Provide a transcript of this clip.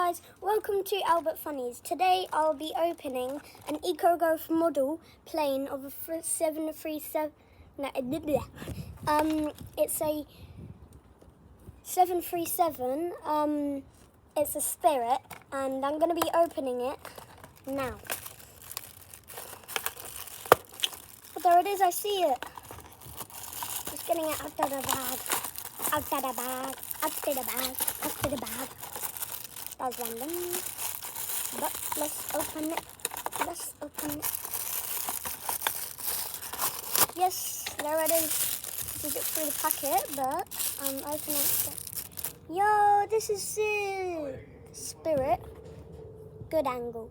guys, welcome to Albert Funnies. Today I'll be opening an EcoGolf model plane of a 737. It's a 737. It's a Spirit, and I'm going to be opening it now. Oh, there it is. I see it. Just getting it out of the bag. Out of the bag. Out of the bag. Out of the bag. That's random. But let's open it. Let's open it. Yes, there it is. You get through the packet, but I'm opening it. Yo, this is sick. Spirit. Good angle.